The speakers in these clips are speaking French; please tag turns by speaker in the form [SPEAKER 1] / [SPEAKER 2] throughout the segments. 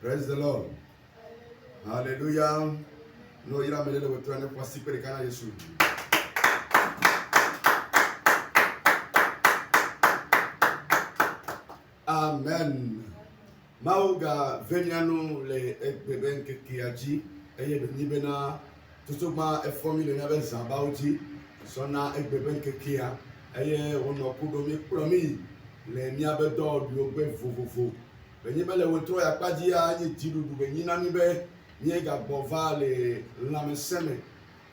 [SPEAKER 1] Praise the Lord. Hallelujah. Nous irons mêler le retour à principe de Cana Jésus. Amen. Mauga veniano le beben qui a dit et de nibena tout ma formule le navel zambauti sona e beben qui a et on a coudomé promis les niabe d'or du ogbe fofofo. Benye le retour ya pas dit a ni tidu benye na nibe ni ga bova le la meseme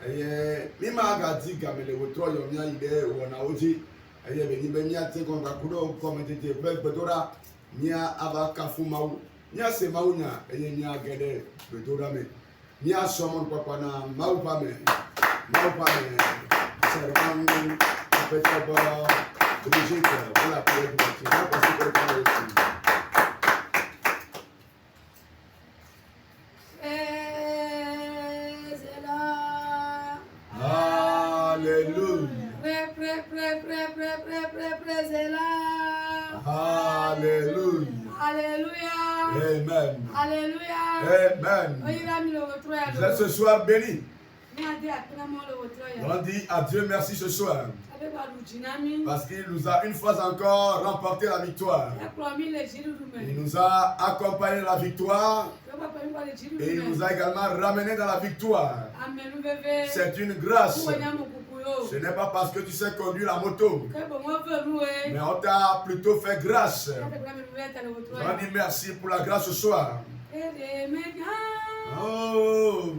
[SPEAKER 1] et mi ma ga di ga me le retour yo nya ide wona oji et benye benye ate kon ga kudo comme te bedora nia abakafu mau nia se mau nya et nia gede bedora me nia somon papa na mau pa me servant peut-être de musique pour la prière du matin parce que Alléluia.
[SPEAKER 2] Alléluia.
[SPEAKER 1] Amen.
[SPEAKER 2] Alléluia.
[SPEAKER 1] Amen. Vous êtes ce soir béni. On dit à Dieu merci ce soir. Parce qu'il nous a une fois encore remporté la victoire. Il nous a accompagné la victoire. Et il nous a également ramené dans la victoire. C'est une grâce. Ce n'est pas parce que tu sais conduire la moto. Mais on t'a plutôt fait grâce. On dit merci pour la grâce ce soir. Oh,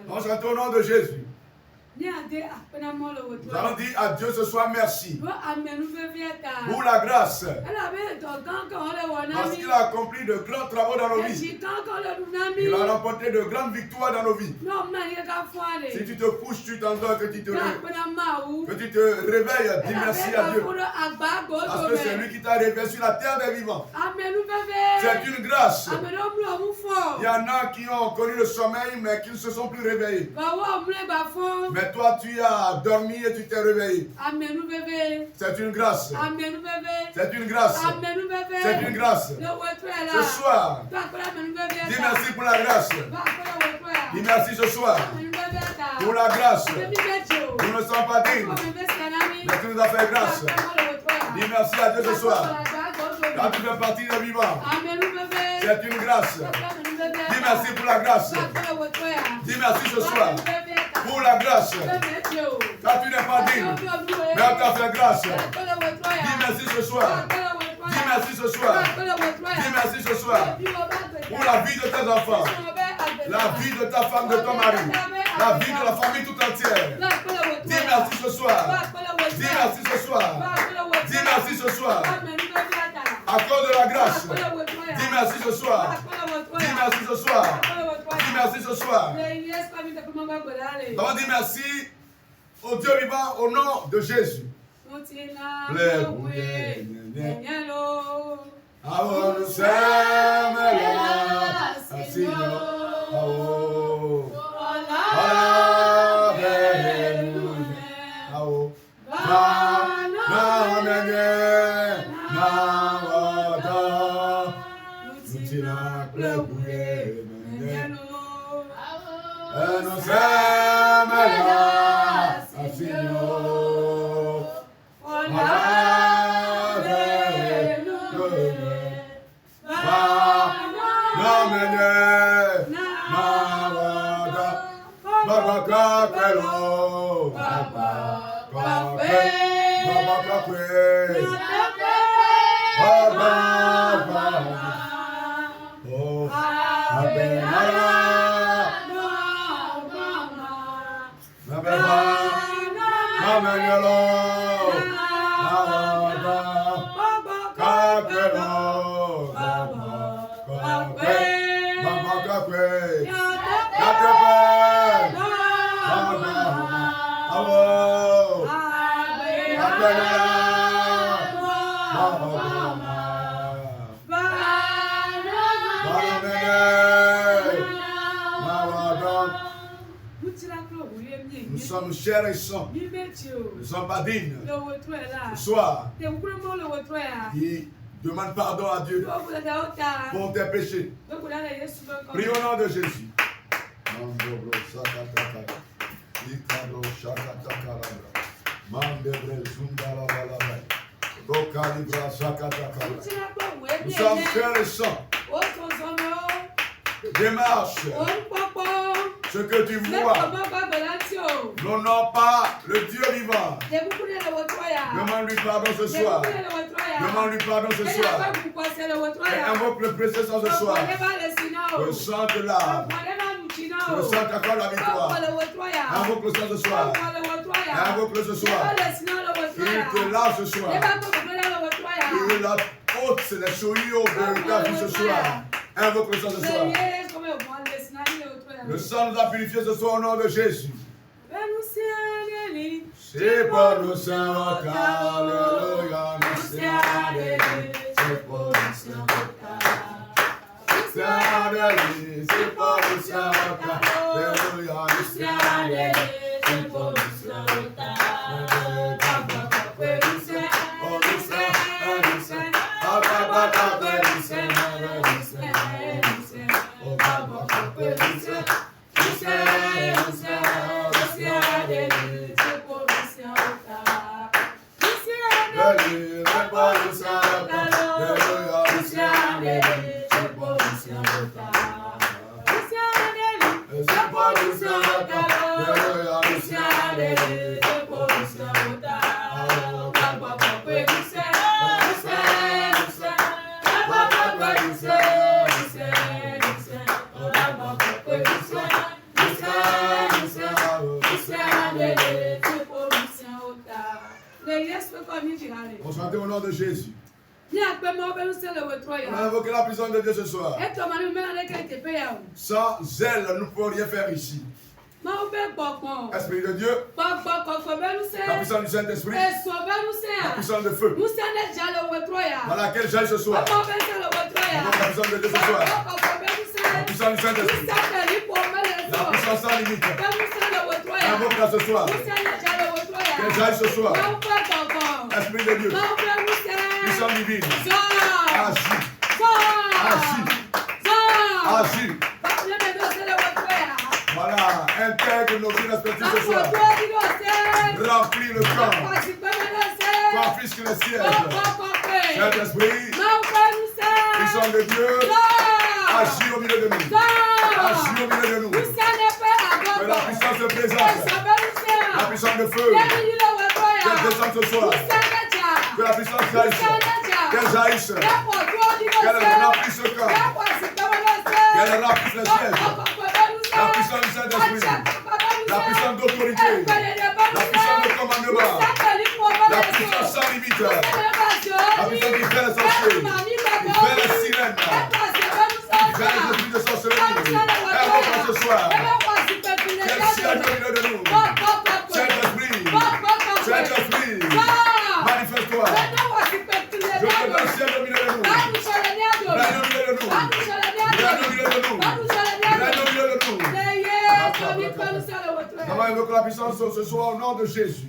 [SPEAKER 1] on chante au nom de Jésus. Nous allons dire à Dieu ce soir merci pour la grâce. Parce qu'il a accompli de grands travaux dans nos vies. Il a remporté de grandes victoires dans nos vies. Si tu te couches, tu t'endors, que tu te réveilles, dis merci à Dieu. Parce que c'est lui qui t'a réveillé sur la terre des vivants. C'est une grâce. Il y en a qui ont connu le sommeil mais qui ne se sont plus réveillés. Mais toi, tu as dormi et tu t'es réveillé. C'est une grâce. C'est une grâce. C'est une grâce. Ce soir, dis merci pour la grâce. Dis merci ce soir pour la grâce. Nous ne sommes pas dignes, mais tu nous as fait grâce. Dis merci à Dieu ce soir. Quand tu fais partie des vivants, c'est une grâce. Dis merci pour la grâce. Dis merci ce soir pour la grâce. Quand tu n'es pas digne, mais on t'a fait grâce. Dis merci ce soir. Dis merci ce soir. Dis merci ce soir. Pour la vie de tes enfants. La vie de ta femme, de ton mari. La vie de la famille tout entière. Dis merci ce soir. Dis merci ce soir. Dis merci ce soir. À cause de la grâce. Dis merci ce soir. Dis merci ce soir. Dis merci ce soir. On dit merci au Dieu vivant au nom de Jésus. Nous sommes chers et saints. Nous ne sommes pas dignes. Ce soir, il demande pardon à Dieu pour tes péchés. Prie au nom de Jésus. Nous sommes chers et saints. Démarche ce que tu vois. N'honore pas le Dieu vivant. Demande-lui pardon ce soir. Demande-lui pardon ce soir. Et invoque le précieux sang ce soir. Le sang de l'âme. Le sang qui accorde la victoire. Invoque le sang ce soir. Invoque-le ce soir. Il te lave ce soir. Il la haute, c'est les souillures de ta vie ce soir. Invoque le sang ce soir. Le sang nous a purifié ce soir au nom de Jésus. C'est pour nous Seigneur, alléluia, nous c'est pour nous Seigneur, c'est pour nous Seigneur, alléluia, nous c'est pour nous On chante au nom de Jésus. On a invoqué la puissance de Dieu ce soir. Sans zèle, nous ne pouvons rien faire ici. Esprit de Dieu, la puissance du Saint-Esprit, la puissance de feu, dans laquelle j'aille ce soir. La puissance de Dieu ce soir. La puissance du Saint-Esprit, la puissance sans limite. Invoque-la ce soir. Que j'aille ce soir. Esprit de Dieu, puissance divine, agis, agis, agis. Voilà, intègre nos vies respectives ce soir. Remplis le camp. Confisque le siège. Saint-Esprit, puissance de Dieu, agis au milieu de nous. Agis au milieu de nous. Que la puissance se présente. La puissance de feu. Qu'elle descende ce soir. Que la puissance jaillisse. Qu'elle jaillisse. Qu'elle remplisse le corps. Qu'elle remplisse le ciel. La puissance du Saint-Esprit. La puissance d'autorité. La puissance de commandement. La puissance sans limite. La puissance qui fait les sorciers. Qui fait les sirènes. Qui fait les esprits de sorcellerie. Invoque ce soir. Quel ciel au milieu de nous. Saint-Esprit. Saint-Esprit. Manifeste-toi. Je te donne le ciel au milieu de nous. Règne au milieu de nous. Règne au milieu de nous. Règne au milieu de nous. Nous allons invoquer la puissance ce soir au nom de Jésus.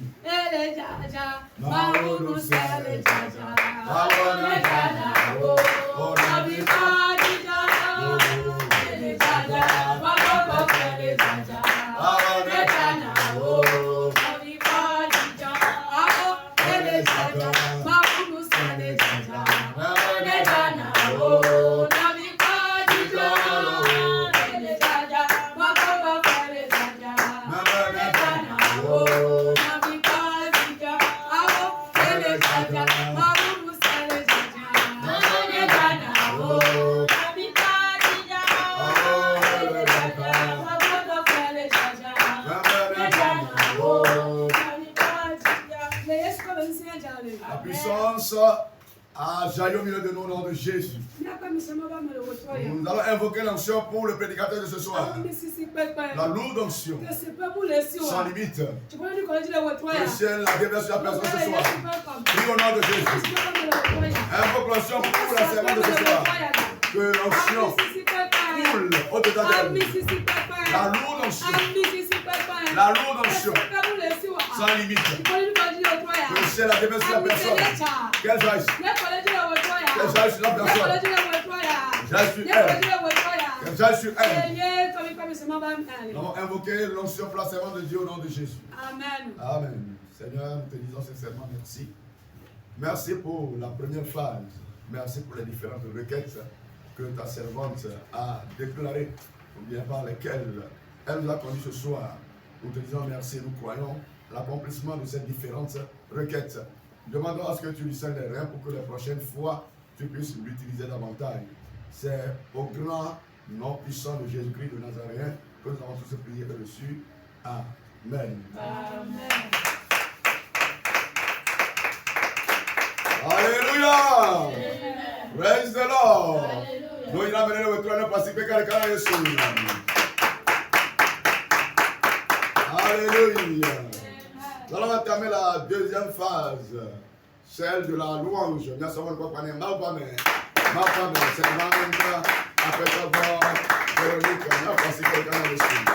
[SPEAKER 1] La puissance a jailli au milieu de nous au nom de Jésus. Nous allons invoquer l'onction pour le prédicateur de ce soir. La lourde onction. Sans limite. Le ciel a déversé la personne ce soir. Prie au nom de Jésus. Invoque l'onction pour la servante de ce soir. Que l'onction coule au-dedans d'elle. La lourde onction. La lourde onction. Sans limite. Que le ciel a déversé la personne. Qu'elle jaillisse. Qu'elle jaillisse sur la personne. Jaillisse sur elle. Qu'elle jaillisse sur elle. Nous allons invoquer l'onction pour la servante de Dieu au nom de Jésus.
[SPEAKER 2] Amen.
[SPEAKER 1] Amen. Seigneur, nous te disons sincèrement merci. Merci pour la première phase. Merci pour les différentes requêtes que ta servante a déclarées, ou bien par lesquelles elle nous a conduits ce soir. Nous te disons merci, nous croyons l'accomplissement de ces différentes requêtes. Demandons à ce que tu lui scelles les reins pour que les prochaines fois, tu puisses l'utiliser davantage. C'est au grand nom puissant de Jésus-Christ de Nazaréen que nous avons tous prié et reçu. Amen.
[SPEAKER 2] Amen.
[SPEAKER 1] Alléluia. Praise the Lord. Nous allons amener le trône pacifique à l'écran de Jésus. Alléluia. Nous allons entamer la deuxième phase, celle de la louange. Nous savons quoi qu'on est mal pas mais c'est vraiment après savoir Véronique, nous allons passer quelqu'un dans le ciel.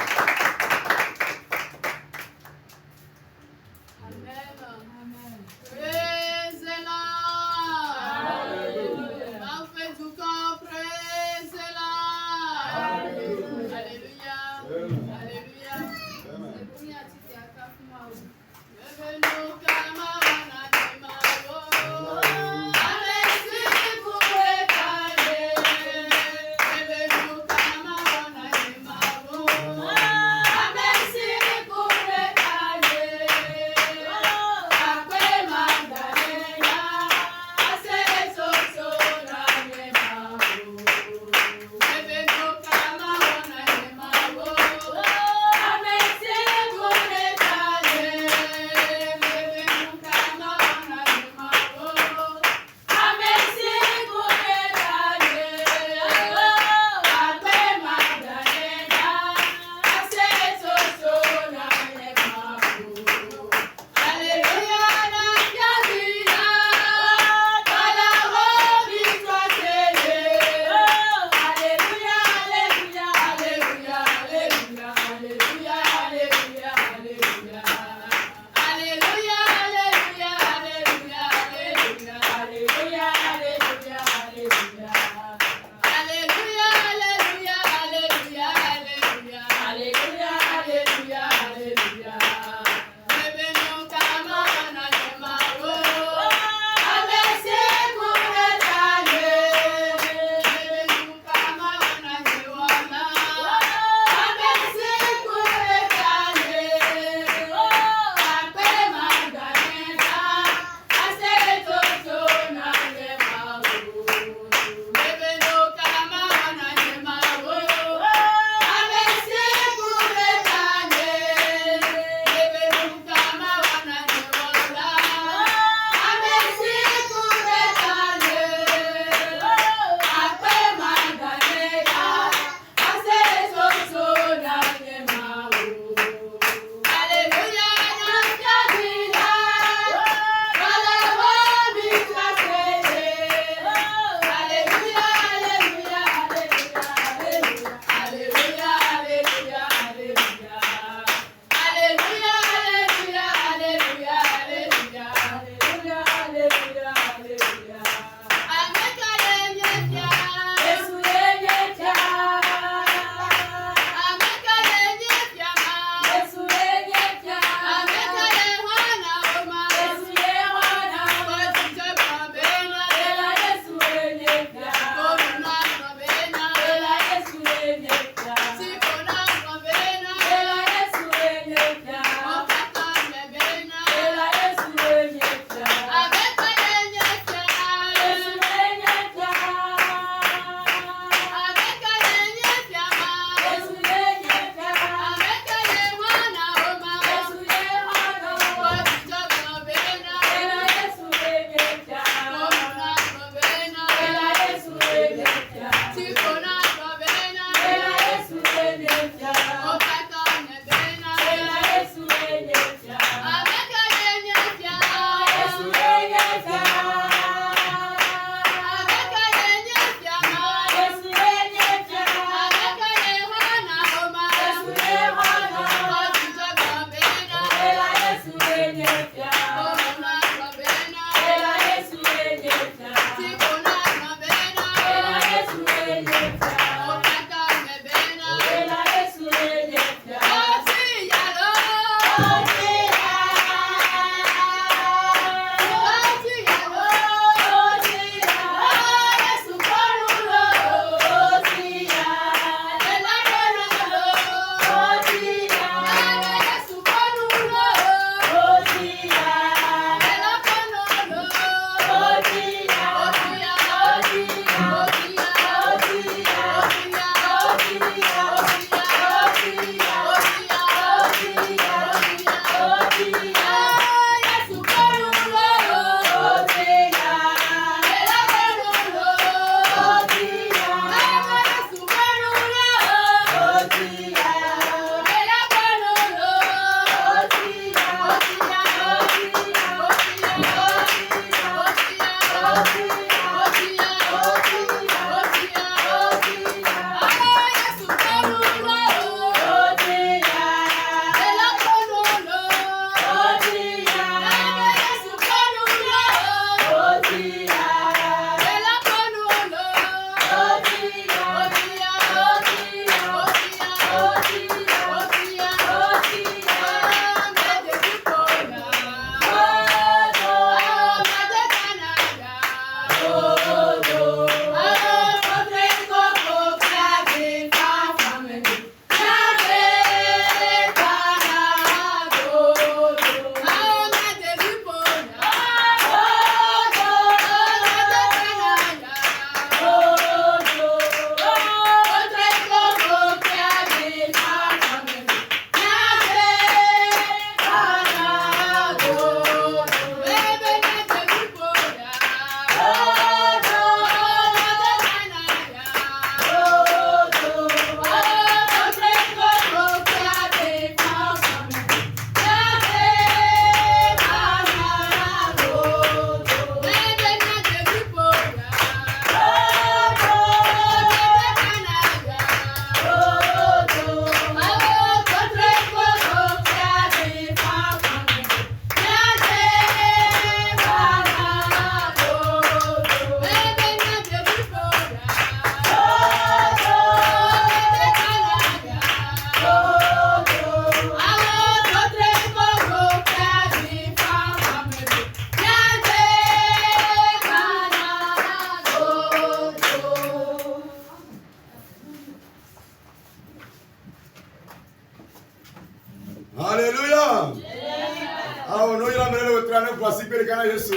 [SPEAKER 1] Ah, on a eu la meilleure traîne voici que le Canada Jésus.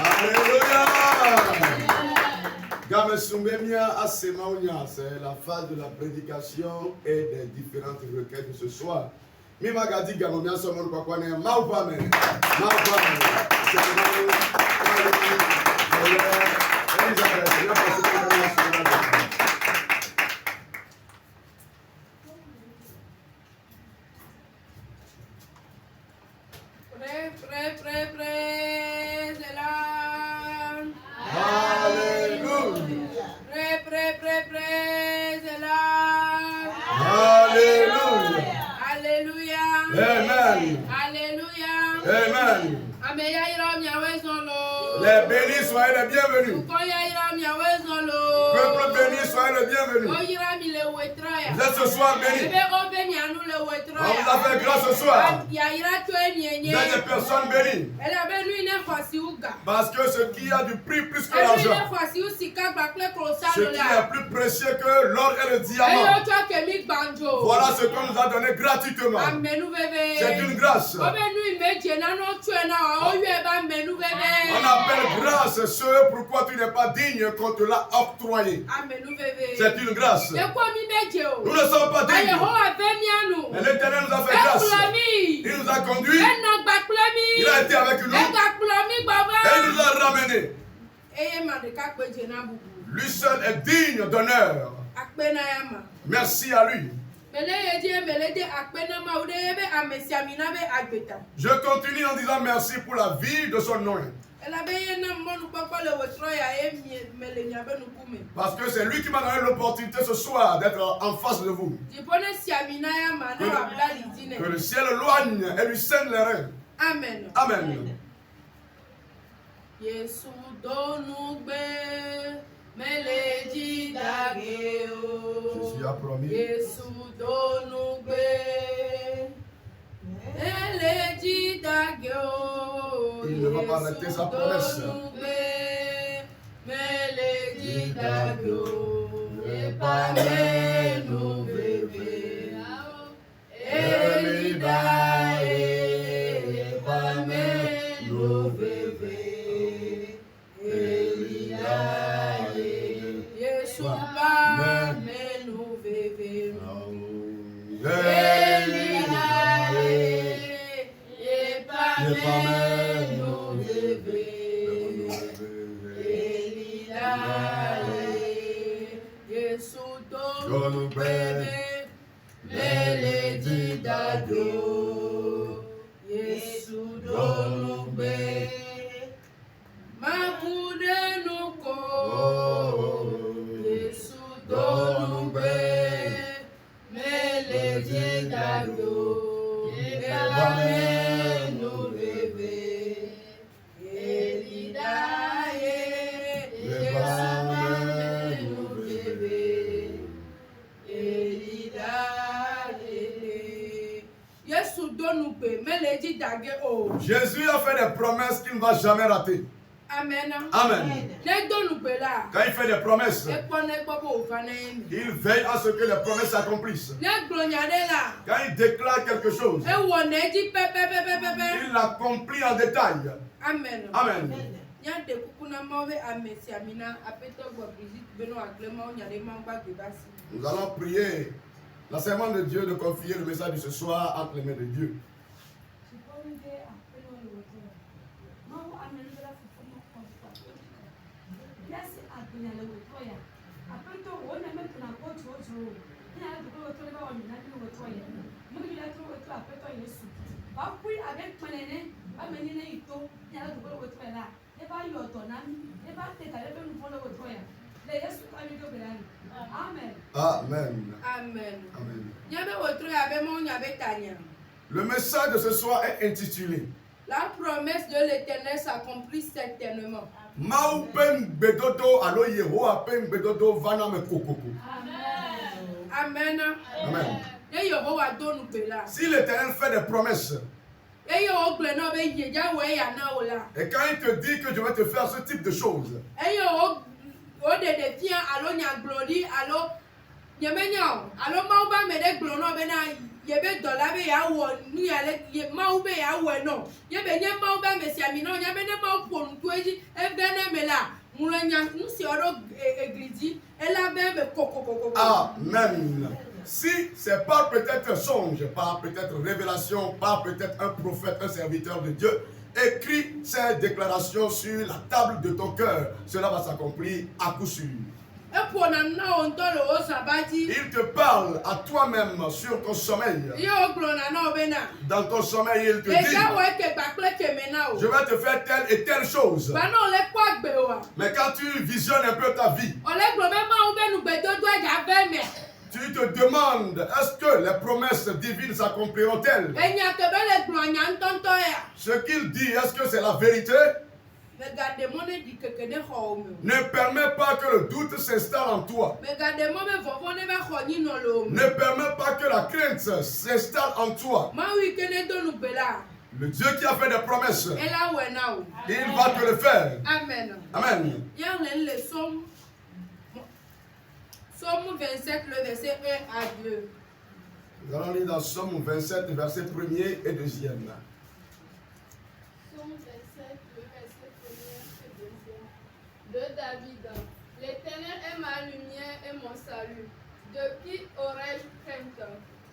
[SPEAKER 1] Alléluia. C'est la phase de la prédication et des différentes requêtes de ce soir. Mi magadi gamomia somon kwa kwa ne maupa me. Maupa me. Les bénis soient les bienvenus. Peuple béni, soyez le bienvenu. Vous êtes ce soir bénis. On vous a fait grâce ce soir. Vous êtes des personnes bénies. Parce que ce qui a du prix plus que l'argent, ce qui est plus précieux que l'or et le diamant, voilà ce qu'on nous a donné gratuitement. C'est une grâce. On appelle grâce ce pourquoi tu n'es pas digne qu'on te l'a octroyé. C'est une grâce. Nous ne sommes pas dignes. Mais l'Éternel nous a fait grâce. Il nous a conduits. Il a été avec nous. Et il nous a ramenés. Lui seul est digne d'honneur. Merci à lui. Je continue en disant merci pour la vie de son nom. Parce que c'est lui qui m'a donné l'opportunité ce soir d'être en face de vous. Que le ciel loigne et lui saigne les reins.
[SPEAKER 2] Amen.
[SPEAKER 1] Amen.
[SPEAKER 2] Jésus
[SPEAKER 1] a promis. Il ne va pas arrêter sa promesse. Jésus a fait des promesses qu'il ne va jamais rater.
[SPEAKER 2] Amen.
[SPEAKER 1] Amen. Quand il fait des promesses, il veille à ce que les promesses s'accomplissent. Quand il déclare quelque chose, il l'accomplit en détail.
[SPEAKER 2] Amen.
[SPEAKER 1] Amen. Nous allons prier la servante de Dieu de confier le message de ce soir entre les mains de Dieu. Amen.
[SPEAKER 2] Amen.
[SPEAKER 1] Amen. Le message de ce soir est intitulé
[SPEAKER 2] La promesse de l'Éternel s'accomplit certainement.
[SPEAKER 1] Amen.
[SPEAKER 2] Amen.
[SPEAKER 1] Amen. Si l'Éternel fait des promesses,
[SPEAKER 2] et quand
[SPEAKER 1] il te dit que je vais te faire ce type de choses,
[SPEAKER 2] yebe dola be ya wo nu ya le ma ube ya wo no yebe nye ma ube me si ami no nya be ne ma po ntu eji e be ne me la mulanya nsi oro egridi ela be be kokokoko.
[SPEAKER 1] Amen. Si c'est pas peut-être un songe, pas peut-être révélation, pas peut-être un prophète, un serviteur de Dieu, écris ces déclarations sur la table de ton cœur. Cela va s'accomplir à coup sûr. Il te parle à toi-même sur ton sommeil. Dans ton sommeil, il te dit, je vais te faire telle et telle chose. Mais quand tu visionnes un peu ta vie, tu te demandes, est-ce que les promesses divines s'accompliront-elles? Ce qu'il dit, est-ce que c'est la vérité? Ne permets pas que le doute s'installe en toi. Ne permets pas que la crainte s'installe en toi. Le Dieu qui a fait des promesses, il va te le faire.
[SPEAKER 2] Amen.
[SPEAKER 1] Amen.
[SPEAKER 2] Somme 27, le verset 1 à 2.
[SPEAKER 1] Nous allons lire dans Somme 27, verset 1er et 2e.
[SPEAKER 3] Somme 27, le verset 1er et 2e. De David. L'Éternel est ma lumière et mon salut. De qui aurais-je crainte?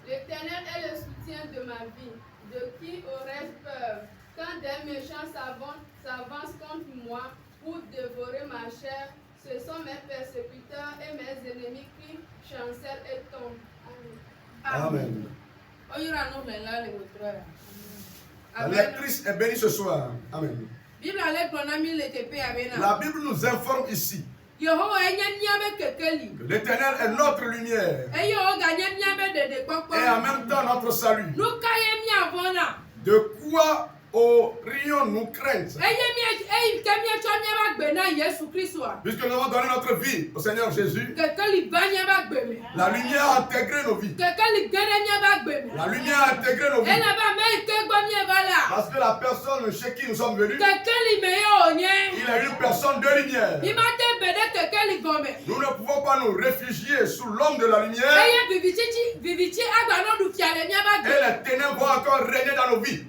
[SPEAKER 3] L'Éternel est le soutien de ma vie. De qui aurais-je peur? Quand des méchants s'avancent contre moi pour dévorer ma chair, ce sont mes persécuteurs et mes ennemis qui chancellent et tombent.
[SPEAKER 1] Amen. La lectrice est bénie ce soir. Amen. La Bible nous informe ici que l'Éternel est notre lumière et en même temps notre salut. De quoi aurions-nous crainte? Puisque nous avons donné notre vie au Seigneur Jésus, la lumière a intégré nos vies. La lumière a intégré nos vies. Parce que la personne chez qui nous sommes venus, il est une personne de lumière. Nous ne pouvons pas nous réfugier sous l'ombre de la lumière. Et les ténèbres vont encore régner dans nos vies.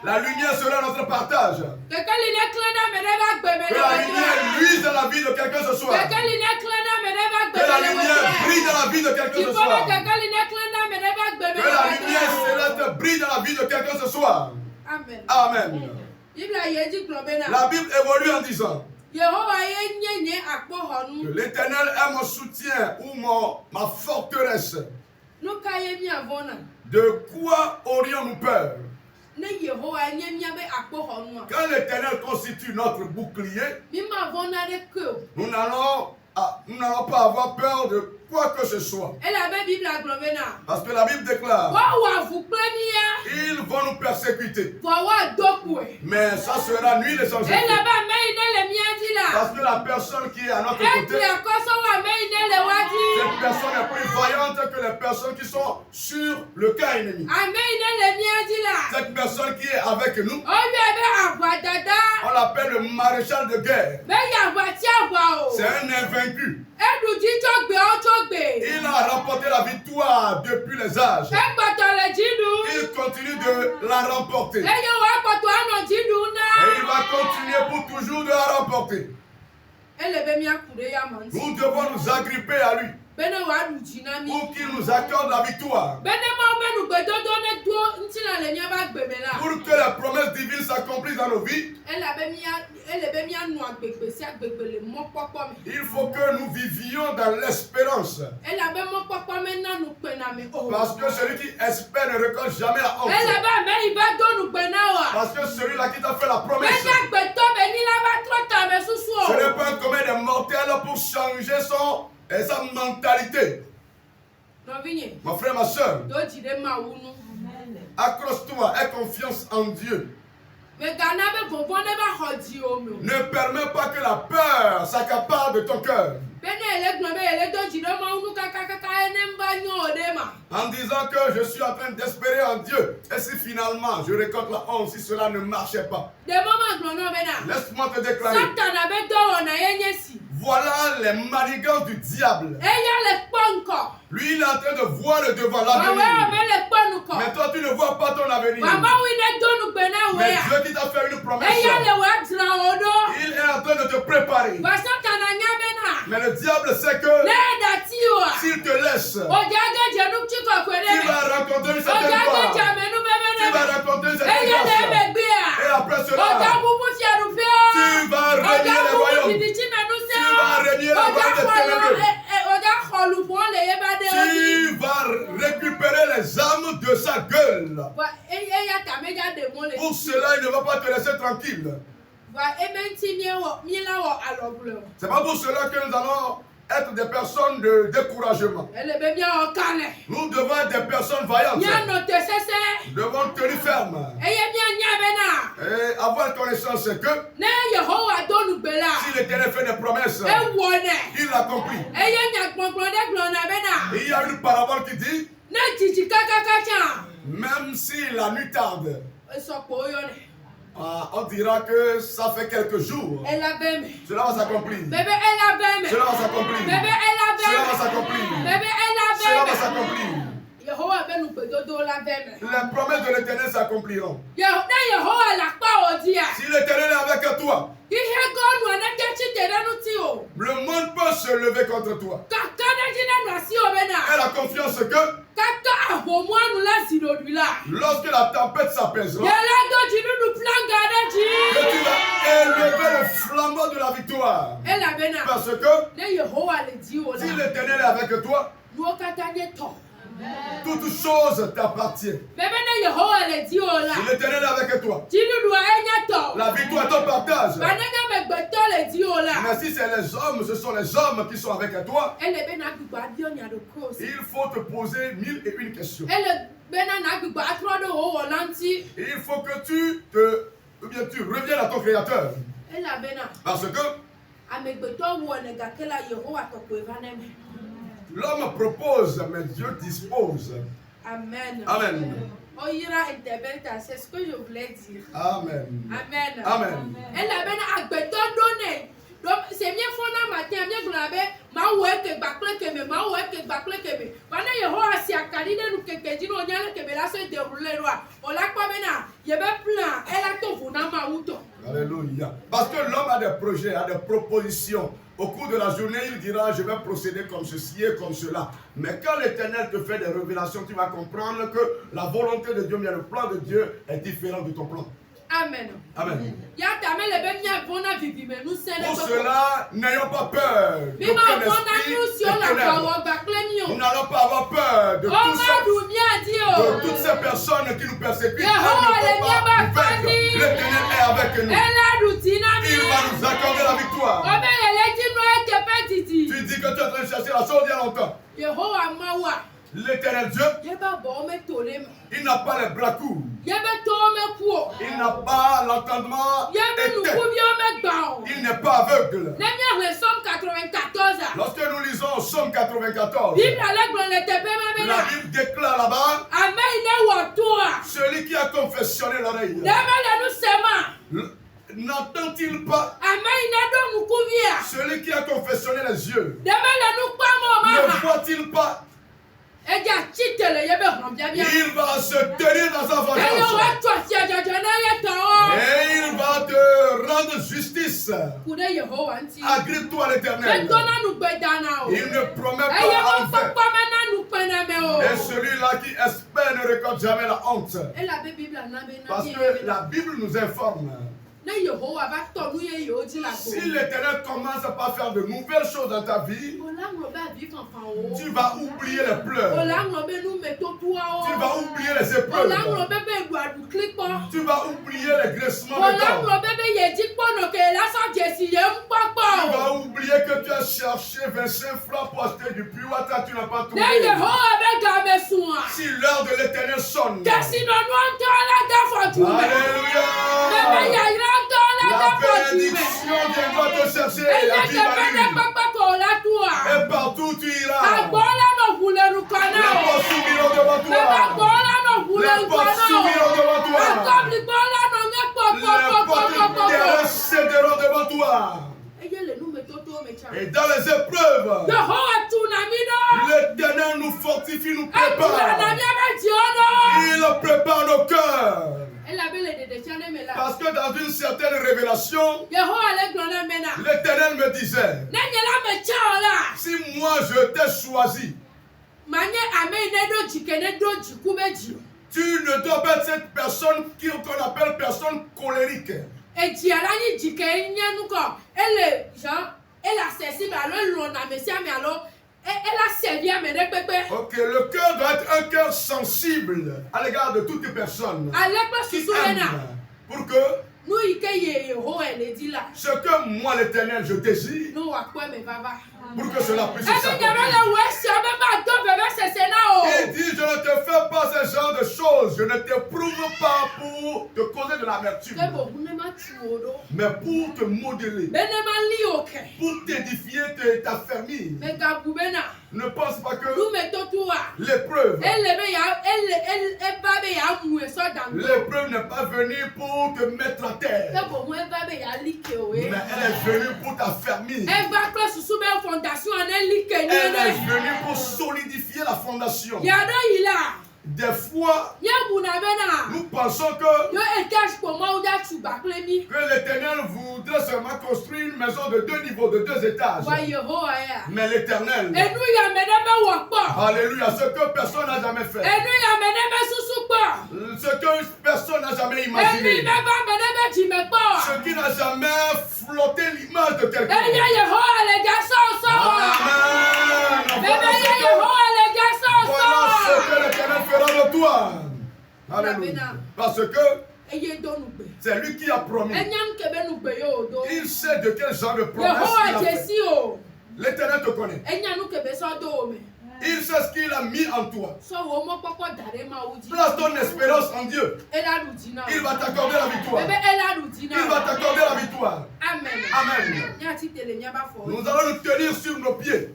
[SPEAKER 1] La lumière sera notre partage. Que la lumière luise dans la vie de quelqu'un ce soir. Que la lumière brille dans la vie de quelqu'un ce soir. Que la lumière céleste brille dans la vie de quelqu'un ce soir.
[SPEAKER 2] Amen.
[SPEAKER 1] Amen. La Bible évolue en disant que l'Éternel est mon soutien ou ma forteresse. De quoi aurions-nous peur? Quand l'Éternel constitue notre bouclier, nous n'allons pas avoir peur de quoi que ce soit. Parce que la Bible déclare, ils vont nous persécuter. Mais ça sera nuit les sans effet. Parce que la personne qui est à notre côté, cette personne est plus vaillante que les personnes qui sont sur le camp ennemi. Cette personne qui est avec nous, on l'appelle le maréchal de guerre. C'est un invaincu. Il a remporté la victoire depuis les âges. Il continue de la remporter. Et il va continuer pour toujours de la remporter. Nous devons nous agripper à lui pour qu'il nous accorde la victoire. Pour que la promesse divine s'accomplisse dans nos vies, il faut que nous vivions dans l'espérance. Parce que celui qui espère ne récolte jamais la honte. Parce que celui-là qui t'a fait la promesse, ce n'est pas un commun des mortels pour changer sa mentalité. Mon frère, ma soeur, accroche-toi, aie confiance en Dieu. Ne permets pas que la peur s'accapare de ton cœur. En disant que je suis en train d'espérer en Dieu. Et si finalement je récolte la honte, si cela ne marchait pas. Laisse-moi te déclarer. Voilà les manigances du diable. Lui, il est en train de voir le devant, l'avenir. Mais toi, tu ne vois pas ton avenir. Mais Dieu qui t'a fait une promesse, il est en train de te préparer. Mais le diable sait que s'il te laisse, tu vas rencontrer une certaine part. Tu vas rencontrer une certaine grâce. Et après cela, tu vas régner le royaume. Tu vas régner le royaume des ténébreux. Tu vas récupérer les âmes de sa gueule. Pour cela, il ne va pas te laisser tranquille. C'est pas pour cela que nous allons être des personnes de découragement. Nous devons être des personnes vaillantes. Nous devons tenir ferme. Et avoir connaissance que si l'Éternel fait des promesses, il l'accomplit. Il y a une parabole qui dit, même si la nuit tarde, on dira que ça fait quelques jours. Cela va s'accomplir. Cela va s'accomplir. Cela va s'accomplir. Cela va s'accomplir. Les promesses de l'Éternel s'accompliront. Si l'Éternel est avec toi, le monde peut se lever contre toi. Et la confiance que lorsque la tempête s'apaisera, que tu vas élever le flambeau de la victoire. Parce que si l'Éternel est avec toi, toute chose t'appartient. Si l'Éternel est avec toi, la victoire te partage. Mais si c'est les hommes, ce sont les hommes qui sont avec toi, il faut te poser 1001 questions. Il faut que tu reviennes à ton Créateur. Parce que l'homme propose, mais Dieu dispose.
[SPEAKER 2] Amen.
[SPEAKER 1] Amen.
[SPEAKER 2] C'est ce que je voulais dire.
[SPEAKER 1] Amen.
[SPEAKER 2] Amen.
[SPEAKER 1] Amen.
[SPEAKER 2] Donc c'est bien fondant matin, bien gloire, ma ouais que bakle que me, ma ouais que bakle que me. Pendant Yehova si akali de nous que dit on y a que me la se dérouler loi. On l'a pas maintenant, il y a plein, elle a tout vous dans ma outo.
[SPEAKER 1] Alléluia. Parce que l'homme a des projets, a des propositions. Au cours de la journée, il dira, je vais procéder comme ceci et comme cela. Mais quand l'Éternel te fait des révélations, tu vas comprendre que la volonté de Dieu, mais le plan de Dieu est différent de ton plan.
[SPEAKER 2] Amen.
[SPEAKER 1] Amen.
[SPEAKER 2] Pour
[SPEAKER 1] cela, n'ayons pas peur. Nous n'allons pas avoir peur de toutes ces personnes qui nous persécutent. L'Éternel est avec nous. Il va nous accorder la victoire. Tu dis que tu es en train de chercher la chose il y a longtemps. L'Éternel Dieu, il n'a pas les bras courts. Il n'a pas l'entendement éteint. Il n'est pas aveugle. Lorsque nous lisons Somme 94, la Bible déclare là-bas, celui qui a confessionné l'oreille, n'entend-il pas? Celui qui a confessionné les yeux, ne voit-il pas? Il va se tenir dans sa vengeance. Et il va te rendre justice. Agrippe-toi à l'Éternel. Il ne promet pas en vain. Et celui-là qui espère ne récolte jamais la honte. Parce que la Bible nous informe. Si l'Éternel commence à pas faire de nouvelles choses dans ta vie, tu vas oublier les pleurs. Tu vas oublier les épreuves. Tu vas oublier les graissements de corps. Tu vas oublier que tu as cherché 25 francs pour acheter du puits. Tu n'as pas trouvé. Si l'heure de l'Éternel sonne, alléluia, la bénédiction viendra te chercher. Et partout tu iras. Les portes s'ouvriront devant toi. Les portes s'ouvriront devant toi. Les portes terrestres céderont devant toi. Et dans les épreuves, l'Éternel nous fortifie, nous prépare. Il prépare nos cœurs. Parce que dans une certaine révélation, l'Éternel me disait, si moi je t'ai choisi, tu ne dois pas être cette personne qu'on appelle personne colérique. Ok, le cœur doit être un cœur sensible à l'égard de toutes les personnes qui aiment, pour que ce que moi l'Éternel je désire, pour que cela puisse s'accomplir. Il dit, je ne te fais pas ce genre de choses, je ne t'éprouve pas pour te causer de l'amertume, mais pour te modeler, pour t'édifier, t'affermir. Ne pense pas que l'épreuve n'est pas venue pour te mettre à terre, mais elle est venue pour t'affermir. Elle est venue pour solidifier la fondation. Des fois, nous pensons que l'Éternel voudrait seulement construire une maison de 2 niveaux, de 2 étages. Mais l'Éternel, alléluia, ce que personne n'a jamais fait, ce que personne n'a jamais imaginé, ce qui n'a jamais flotté l'image de quelqu'un. Amen. Voilà ce que l'Éternel fera de toi. Alléluia. Parce que c'est lui qui a promis. Il sait de quel genre de promesse il a fait. L'Éternel te connaît. Il sait ce qu'il a mis en toi. Place ton espérance en Dieu. Il va t'accorder la victoire. Il va t'accorder la victoire. Amen. Amen. Nous allons nous tenir sur nos pieds.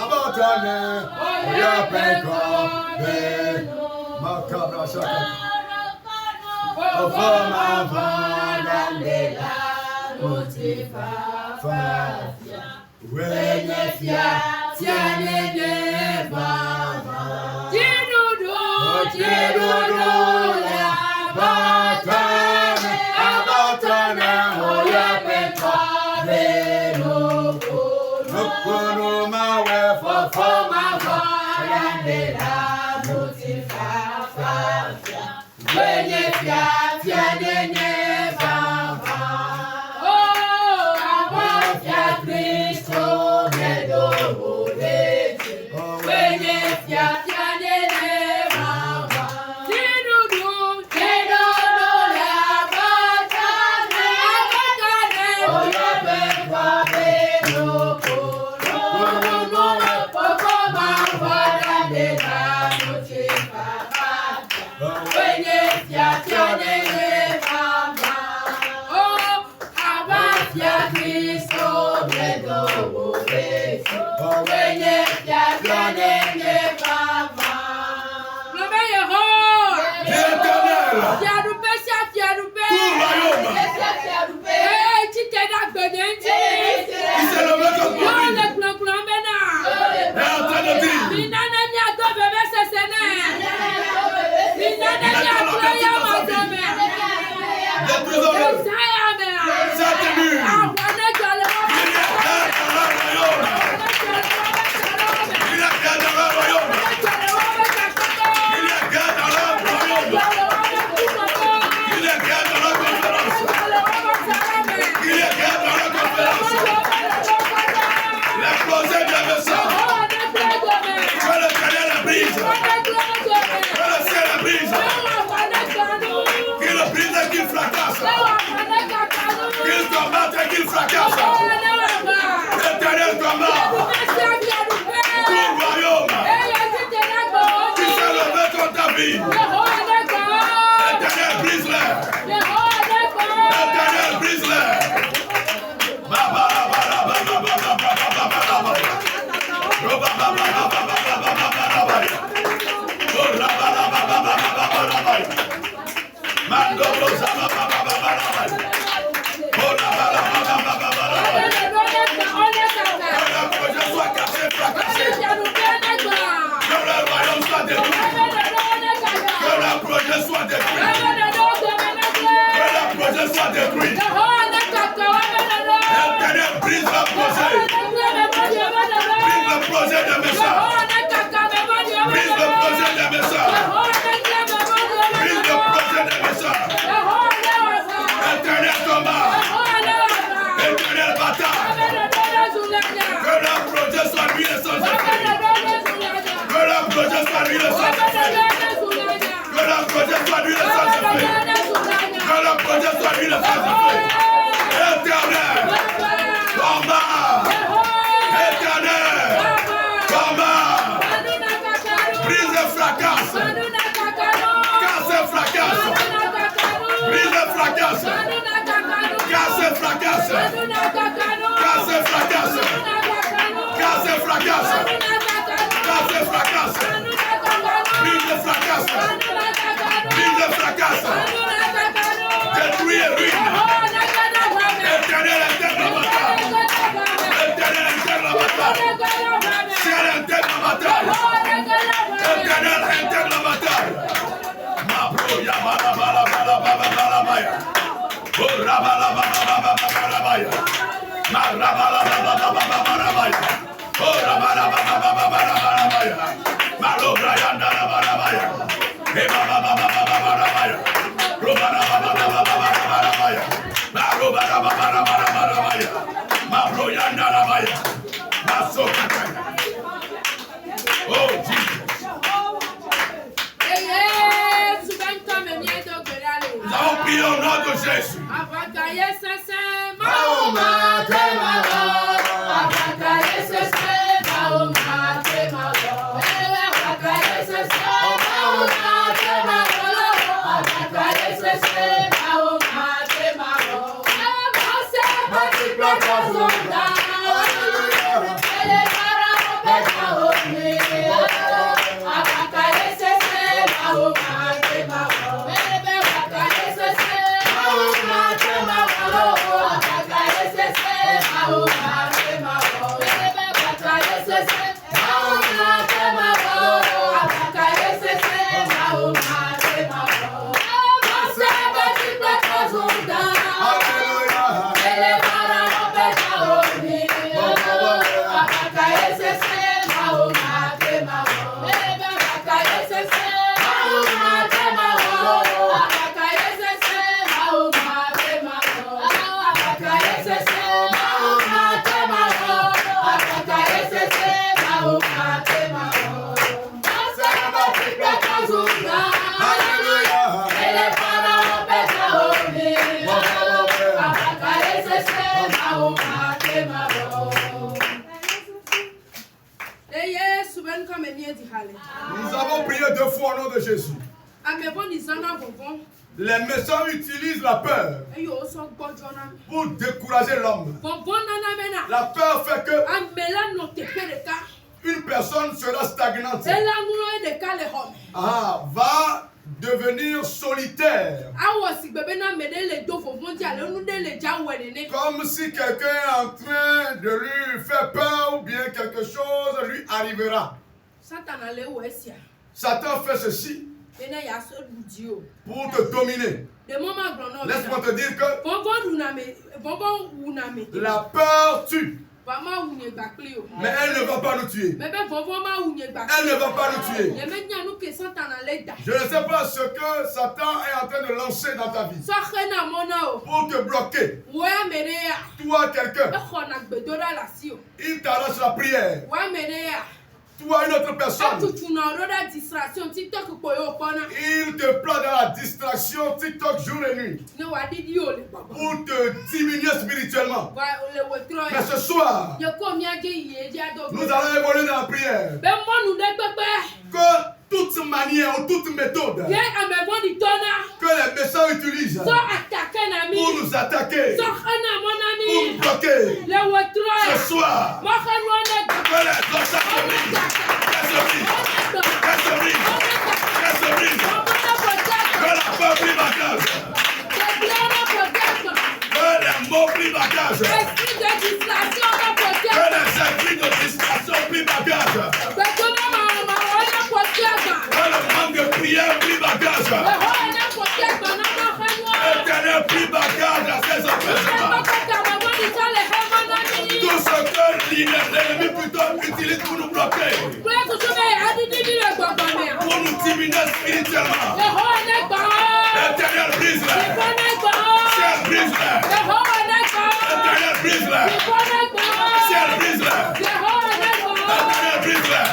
[SPEAKER 1] Abatane, oya peko, makabra shaka. Ofama vandandela, motifa, fafia, wenefia, fianene baba. Tidudu, abatane, oya peko. L'Éternel combat. Tout royaume qui s'est levé contre ta vie. L'Éternel brise-les. L'Éternel brise-les. soit détruit. Éternel, brise le projet. Brise le projet des méchants. Brise le projet des méchants. Brise le projet des méchants. Éternel combat. Éternel bataille. Que leur projet soit lui et sans effet. Que leur projet soit lui et sans effet. Que leur projet soit lui et sans effet. Que leur projet soit lui et sans effet. Éternel combat. Éternel combat. Brise et fracasse. Casse et fracasse. Brise et fracasse. Casse et fracasse. Casse et fracasse. Casse et fracasse. Casse et fracasse. Brise et fracasse. Brise et fracasse. Détruis et ruine. Éternel intègre la bataille. Éternel intègre la bataille. Ciel intègre la bataille. Éternel intègre la bataille. Mabro yabala bala bala bala bala baya. Ora bala bala bala bala baya. Marabala bala bala bala baya. Ora bala bala bala bala baya. Malo brayanda bala baya. He baba baba bala baya. Robana baba baba bala baya. Malo bala bala bala baya. Mabro yanda baya. Masoka. Oh Jesus. Nous avons prié au nom de Jésus. Nous avons prié 2 fois au nom de Jésus. Les méchants utilisent la peur pour décourager l'homme. La peur fait que une personne sera stagnante. Va devenir solitaire. Comme si quelqu'un est en train de lui faire peur ou bien quelque chose lui arrivera. Satan fait ceci pour te dominer. Laisse-moi te dire que la peur tue. Mais elle ne va pas nous tuer. Elle ne va pas nous tuer. Je ne sais pas ce que Satan est en train de lancer dans ta vie pour te bloquer. Toi, quelqu'un, il t'arrache la prière. Toi, une autre personne, il te plante dans la distraction TikTok jour et nuit pour te diminuer spirituellement. Mais ce soir, nous allons évoluer dans la prière. Que toute manière ou toute méthode que les méchants utilisent pour nous attaquer, pour nous bloquer, ce soir, que les doigts que la peur plie ma cage, que les mots plient ma cage, que les esprits de distraction plient ma cage, que le manque de prière plie ma cage, Éternel plie ma cage. pour nous bloquer. Pour nous diminuer spirituellement. Éternel, brise-les. Ciel, brise-les. Éternel, brise-les. Ciel, brise-les. Éternel, brise-les.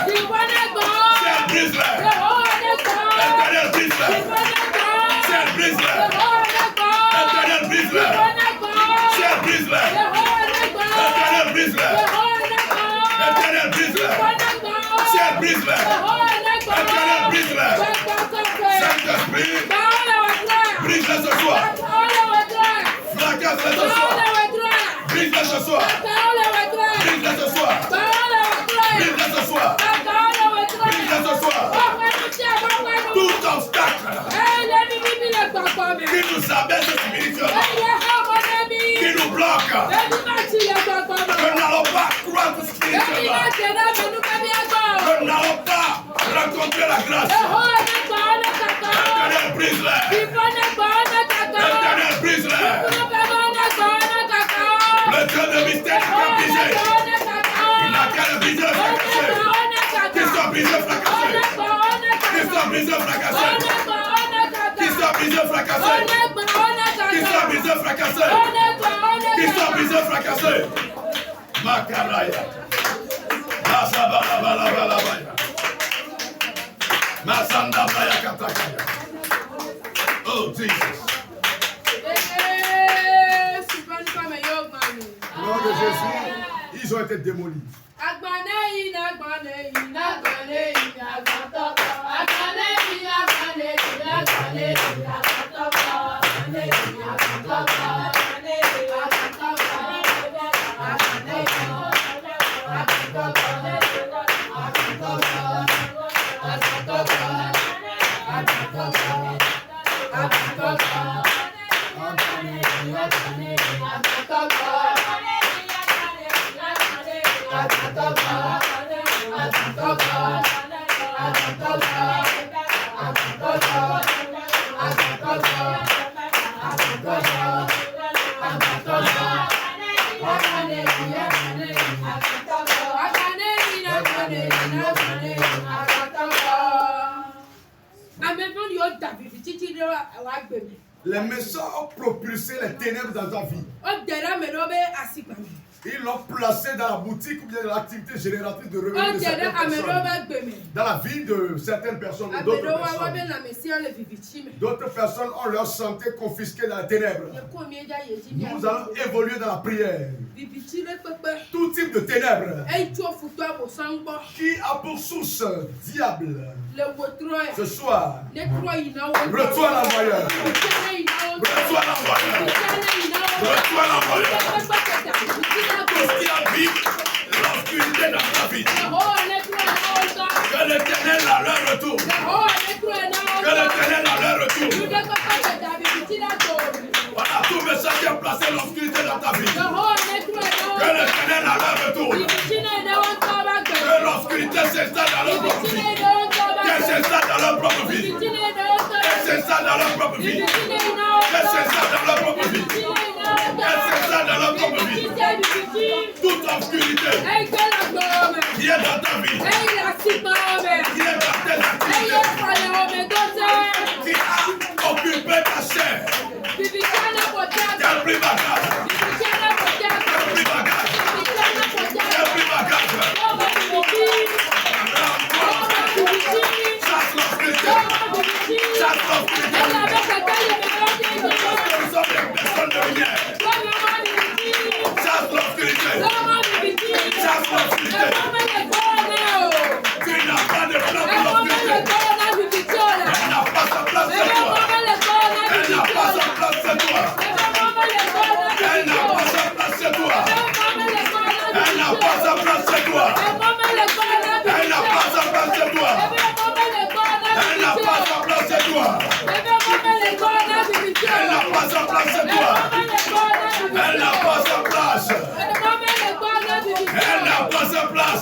[SPEAKER 1] Ciel, brise-les. Éternel, brise-les. Ciel, brise-les. Éternel, brise-les. Ciel, brise-les. Éternel, brise-les. Éternel, brise-les. Ciel, brise-les. Éternel, brise-les. Saint-Esprit, brise-les ce soir. Fracasse-les ce soir. Brise-les ce soir. Brise-les ce soir. Brise-les ce soir. Brise-les ce soir. Tout obstacle qui nous abaisse spirituellement, qui nous bloque, nous n'allons pas croître spirituellement, nous n'allons pas rencontrer la grâce. Éternel, brise-les. Éternel, brise-les. Le Dieu de mystère qui a brisé, il n'a qu'à le briser, le fracasser. Qu'il soit brisé, fracassé. Qu'il soit brisé, fracassé. Qu'il soit brisé, fracassé. Qu'il soit brisé, fracassé. Qu'il soit brisé, fracassé. Makaraya. Masabalabalabaya. Masandabaya katakaya. Oh Jesus. Au nom de Jésus, ils ont été démolis. Les méchants ont propulsé les ténèbres dans ta vie. Ils l'ont placé dans la boutique ou bien dans l'activité génératrice de revenus de certaines personnes. Dans la vie de certaines personnes ou d'autres personnes. D'autres personnes ont leur santé confisquée dans les ténèbres. Nous allons évoluer dans la prière. Tout type de ténèbres qui a pour source diable. Ce soir, reçois l'envoyeur. Reçois l'envoyeur. Reçois l'envoyeur. Tout ce qui habite l'obscurité dans ta vie. Que l'Éternel a leur retour. Que l'Éternel a leur retour. Voilà, tout message qui a placé l'obscurité dans ta vie. Que l'Éternel a leur retour. Que l'obscurité s'installe dans leur propre vie. Qu'elle s'installe dans leur propre vie. Qu'elle s'installe dans leur propre vie. Qu'elle s'installe dans leur propre vie. Qu'elle s'installe dans leur propre vie. Toute obscurité qui est dans ta vie, qui est dans tes activités, qui a occupé ta chair, quel plus bagage, quel plus bagage, quel plus bagage, chasse l'obscurité, chasse l'obscurité. Nous sommes des personnes de lumière. Chasse l'obscurité. Chasse l'obscurité. Tu n'as pas de plan pour l'obscurité. Elle n'a pas sa place chez toi. Elle n'a pas sa place chez toi. Elle n'a pas sa place chez toi. Elle n'a pas sa place chez toi. Elle n'a pas sa place chez toi. Elle n'a pas sa place chez toi. Elle n'a pas sa place chez toi. Elle n'a pas sa place. Elle n'a pas sa place.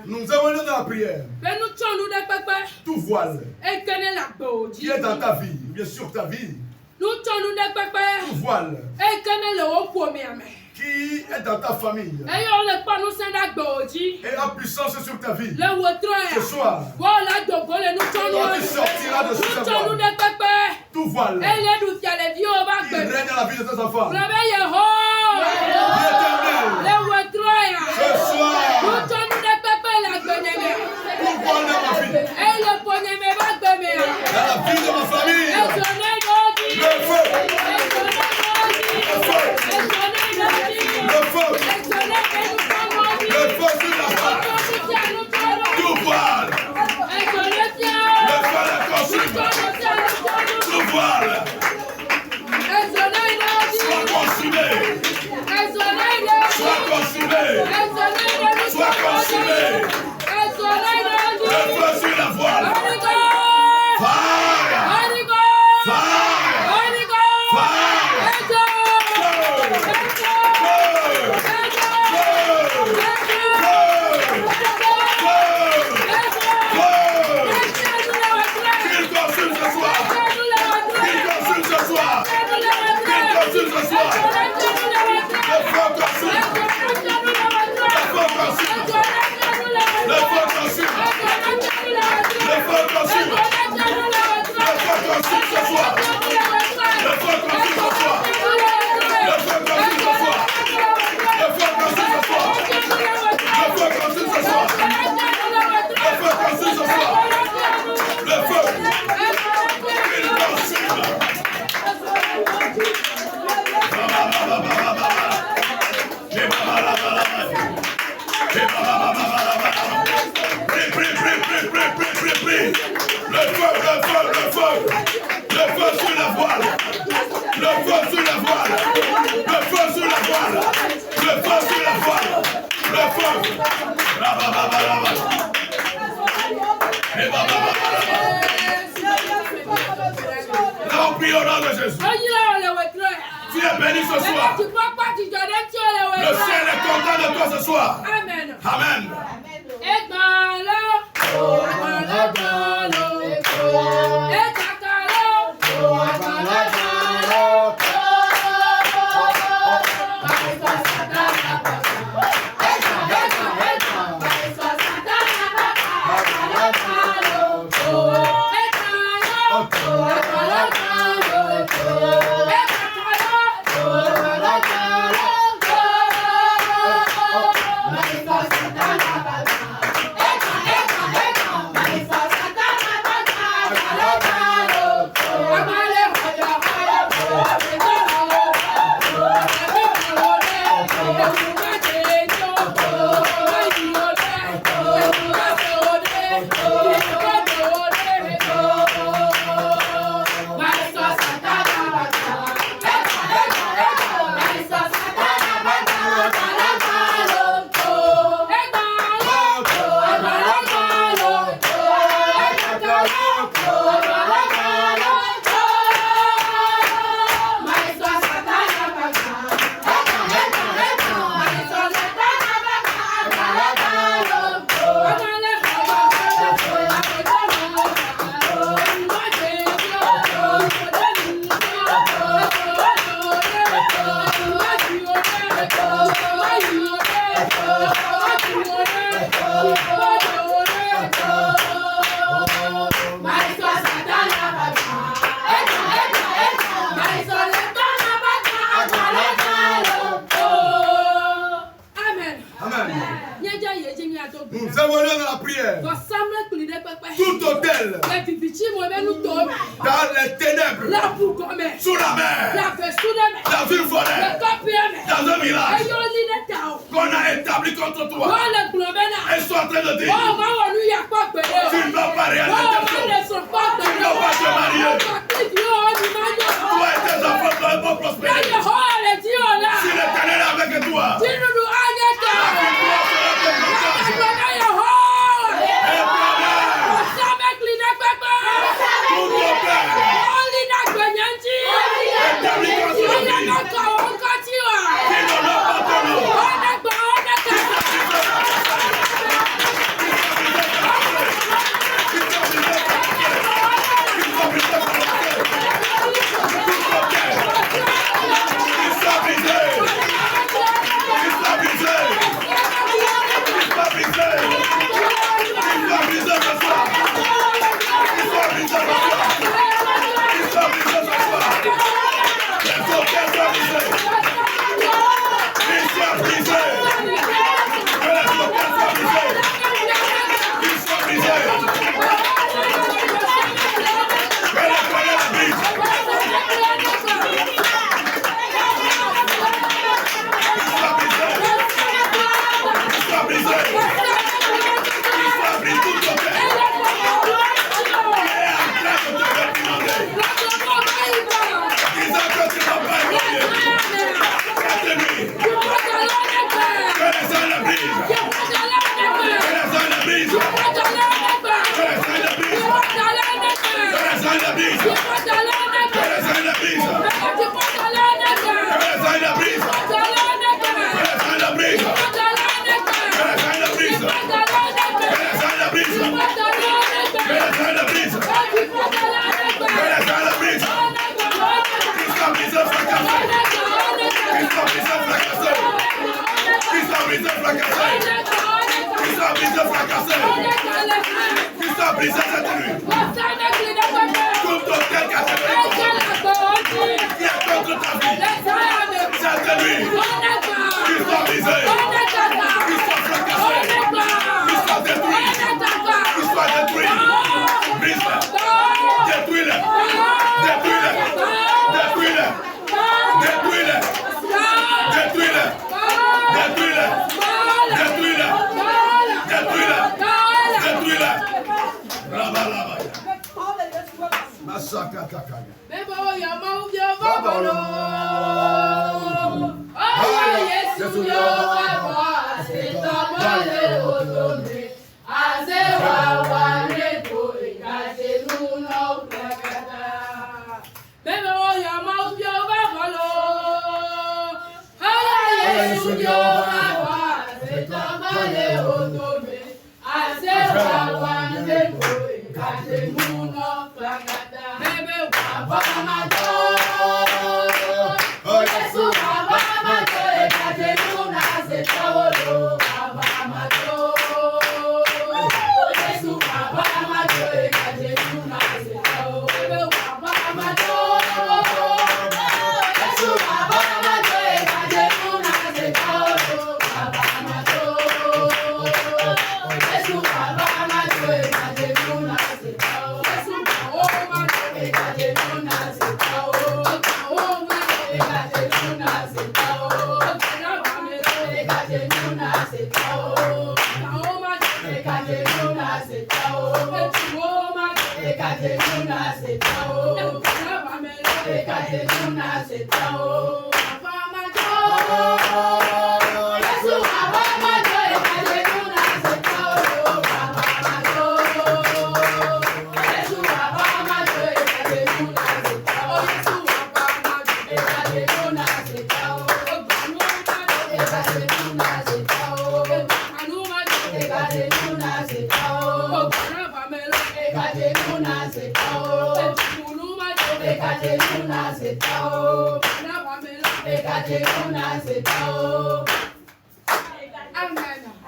[SPEAKER 1] Nous avons dans la prière. Tout voile qui est dans ta vie, bien sûr ta vie. Tout voile qui est dans ta famille et en puissance sur ta vie. Ce soir, quand tu sortiras de ce voile, tout voile qui règne dans la vie de tes enfants, ce soir, dans la vie de ma famille, le feu, sur la femme, tout voile, le feu la consume, tout voile, soit consumé, soit consumé, soit consumé, le feu sur la voile. Tu es béni ce soir. Le ciel est content de toi ce soir. Amen. Amen.
[SPEAKER 2] Oh,
[SPEAKER 1] dans une forêt, dans un village qu'on a établi contre toi. Elles sont en train de dire, tu ne vas pas réaliser tes choses. Tu ne vas pas te marier. Toi et tes enfants doivent prospérer. Si l'Éternel est avec toi, la victoire sera ton partage. Tout ton père, établi contre la vie, qui n'honore pas ton nom.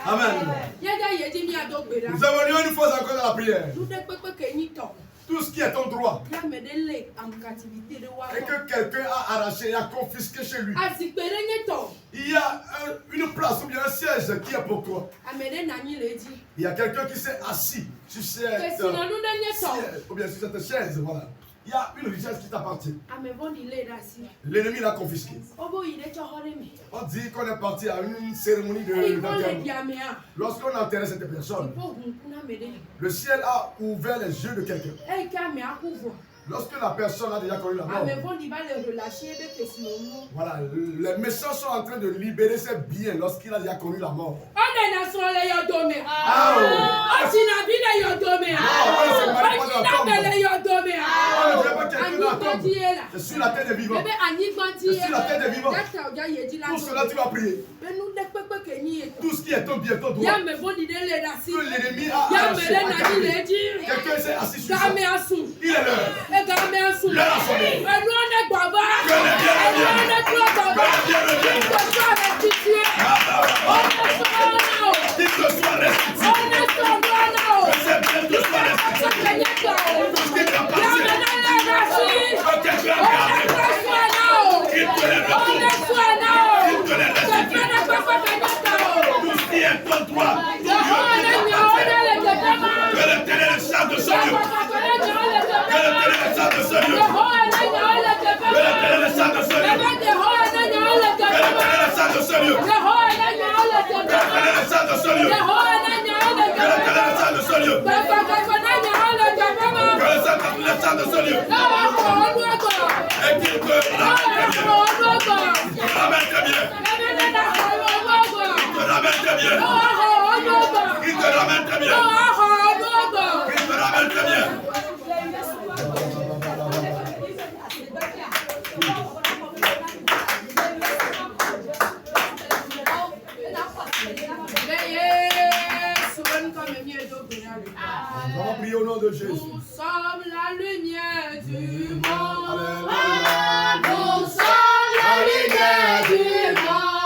[SPEAKER 2] Amen.
[SPEAKER 1] Nous avons lieu une fois encore dans la prière. Tout ce qui est ton droit et que quelqu'un a arraché et a confisqué chez lui. Il y a une place ou bien un siège qui est pour toi. Il y a quelqu'un qui s'est assis sur cette siège, ou bien sur cette chaise, voilà. Il y a une richesse qui t'appartient. L'ennemi l'a confisqué. On dit qu'on est parti à une cérémonie d'enterrement. Lorsqu'on enterrait cette personne, le ciel a ouvert les yeux de quelqu'un. Lorsque la personne a déjà connu la mort, voilà, les méchants sont en train de libérer ses biens lorsqu'il a déjà connu la mort. Je suis la tête des vivants. Je suis la tête des vivants. Pour cela, tu vas prier. Tout ce qui est ton bien, ton droit. Que l'ennemi a arraché. Quelqu'un s'est assis sur ça. Il est l'heure. L'heure a sonné. Que les biens reviennent. Qu'il te soit restitué. Que ces biens te soient restitués. Tout ce qui t'appartient. Que quelqu'un a gardé. Qu'il te les retourne. Qu'il te les restitue. Tout ce qui est ton droit. Que l'Éternel charge de son lieu. Que l'Éternel charge de son lieu. Que l'Éternel charge de son lieu. Que l'Éternel charge de son lieu. Que l'Éternel charge de son lieu. Que l'Éternel charge de son lieu. Que l'Éternel charge de son lieu. Et qu'il te ramène très bien. Il te ramène très bien. Il te ramène très bien. Il te ramène très bien. On va prier au nom de Jésus.
[SPEAKER 2] Nous sommes la lumière du monde.
[SPEAKER 1] Nous sommes la lumière du monde.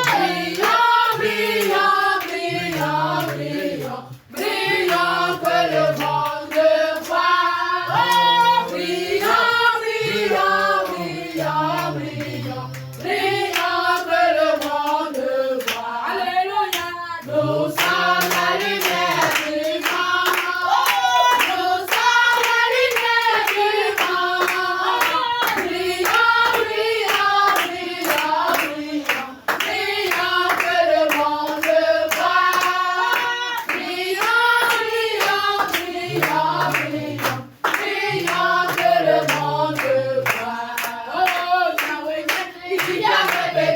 [SPEAKER 2] Brillons, brillons, brillons, brillons, brillons que le monde voit. Brillons, brillons, brillons, brillons, brillons que le monde voit. Alléluia. Nous sommes la lumière du monde. Nous sommes la lumière du monde. Brillons, brillons, brillons, brillons, brillons que le monde voit. Brillons, brillons, brillons, brillons, brillons que le monde voit. Oh, Yahweh,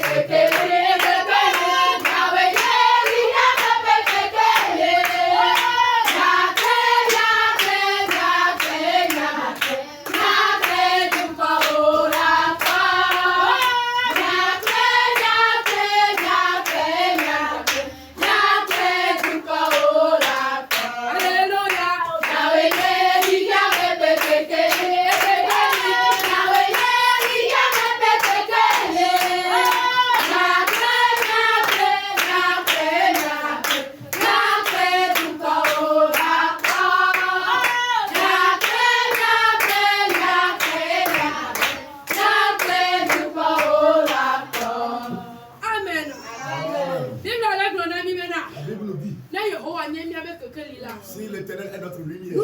[SPEAKER 1] Si l'Éternel est notre lumière,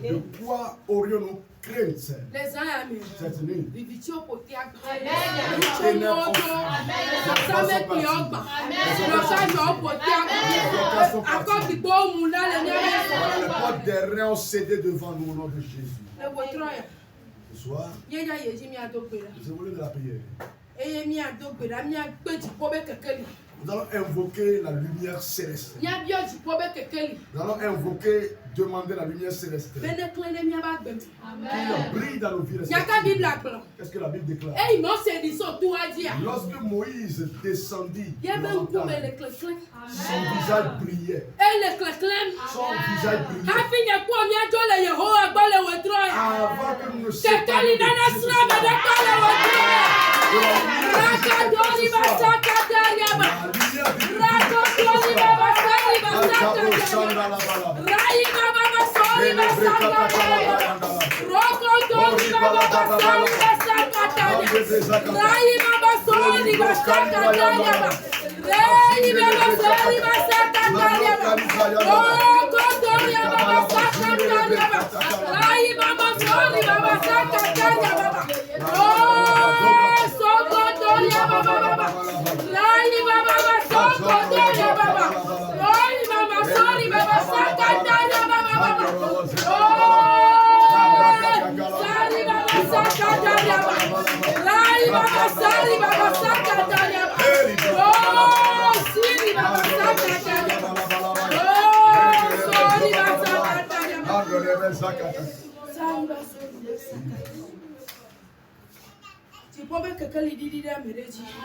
[SPEAKER 1] de quoi aurions-nous crainte cette nuit? Les portes des reins ont cédé devant nous au nom de Jésus. Ce soir, je voulais de la prière. Nous allons invoquer la lumière céleste. Nous allons invoquer, demander la lumière céleste. Qui brille dans nos vies. Qu'est-ce que la Bible déclare? Lorsque Moïse descendit, son visage brillait. Son visage brillait. Avant que nous ne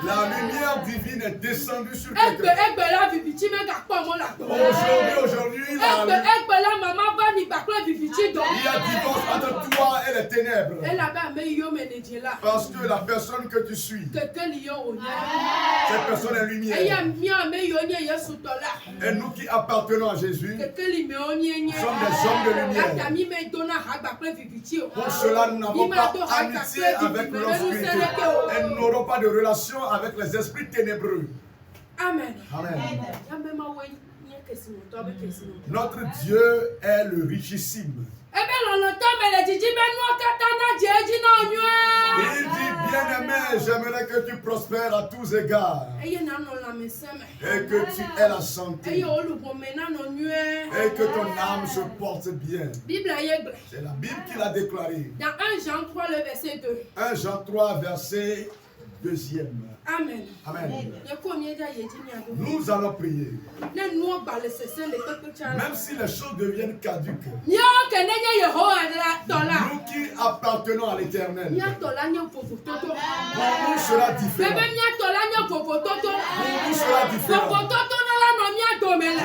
[SPEAKER 1] La lumière divine est descendue sur quelqu'un. Aujourd'hui, il y a divorce entre toi et les ténèbres. Parce que la personne que tu suis, cette personne est lumière. Et nous qui appartenons à Jésus, nous sommes des hommes de lumière. Pour cela, nous n'avons pas amitié avec l'obscurité. Et nous n'aurons pas de relation avec les esprits ténébreux.
[SPEAKER 2] Amen.
[SPEAKER 1] Amen. Notre Dieu est le richissime.
[SPEAKER 2] Il
[SPEAKER 1] dit, bien-aimé, j'aimerais que tu prospères à tous égards. Et que tu aies la santé. Et que ton âme se porte bien. C'est la Bible qui l'a déclaré.
[SPEAKER 2] Dans 1 Jean 3, le verset 2.
[SPEAKER 1] 1 Jean 3, verset 2.
[SPEAKER 2] Amen.
[SPEAKER 1] Amen. Nous allons prier. Même si les choses deviennent caduques, nous qui appartenons à l'Éternel, pour nous sera différent. Pour nous sera différent.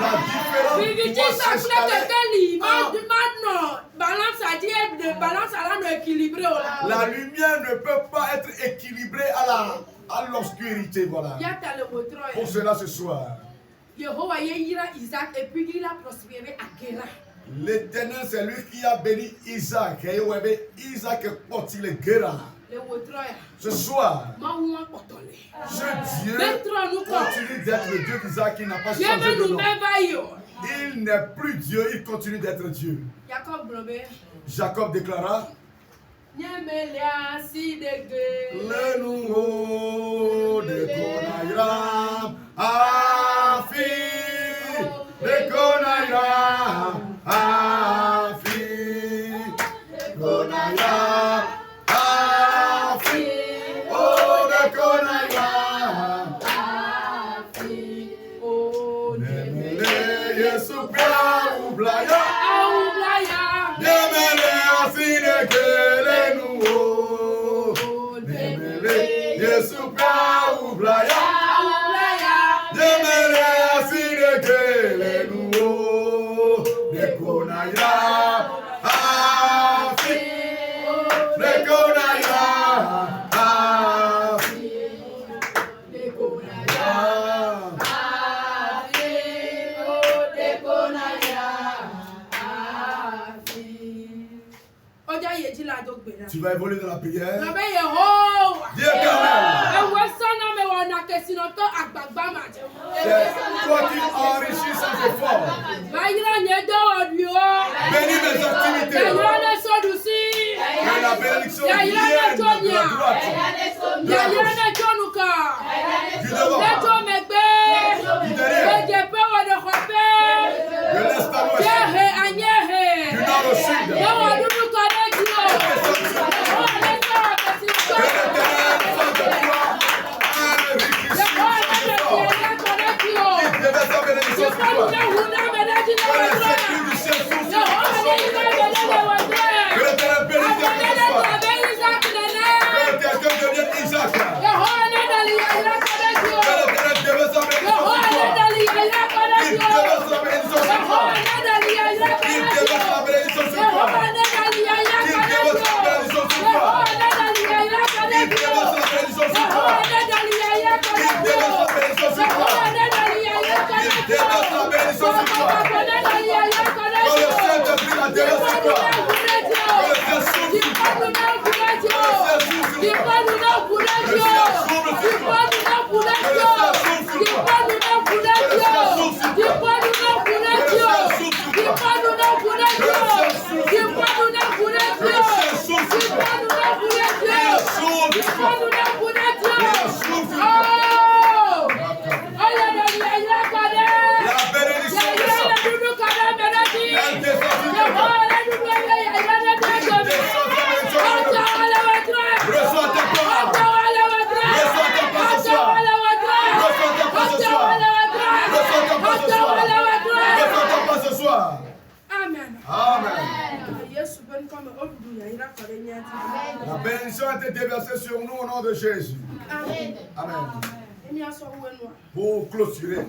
[SPEAKER 1] La différence la lumière ne peut pas être équilibrée à l'obscurité. Voilà. Pour cela ce soir, l'Éternel, c'est lui qui a béni Isaac. Et Isaac est porté le Guéra. Ce soir, ce Dieu continue d'être le Dieu d'Isaac qui n'a pas changé de nom. Il n'est plus Dieu, il continue d'être Dieu. Jacob déclara, le nouveau de Konaïram, Afi, de Konaïram, Afi, Konaïram, Afi, oh de Konaïram, Afi, oh Nemele, Yesupia, Oublaya, Nemele, Afi de Kele nouveau, Nemele, Yesupia, Oublaya, Nemele, Afi de Kele nouveau, de Konaïram, Afi, de Konaïram, Afi, de Konaïram, Afi, oh de Konaïram, Afi. Tu vas évoluer dans la prière. Dis éternel. C'est toi qui enrichis sans effort. Bénis mes activités. Que la bénédiction vienne de la droite, de la gauche, du devant, du derrière, de l'est à l'ouest, du nord au sud. Que l'Éternel fasse de toi un enrichissement sans effort. Il devait sa bénédiction sur toi. Que les sécurités du ciel soient sur toi. La bénédiction a été déversée sur nous au nom de Jésus.
[SPEAKER 2] Amen.
[SPEAKER 1] Amen. Pour clôturer,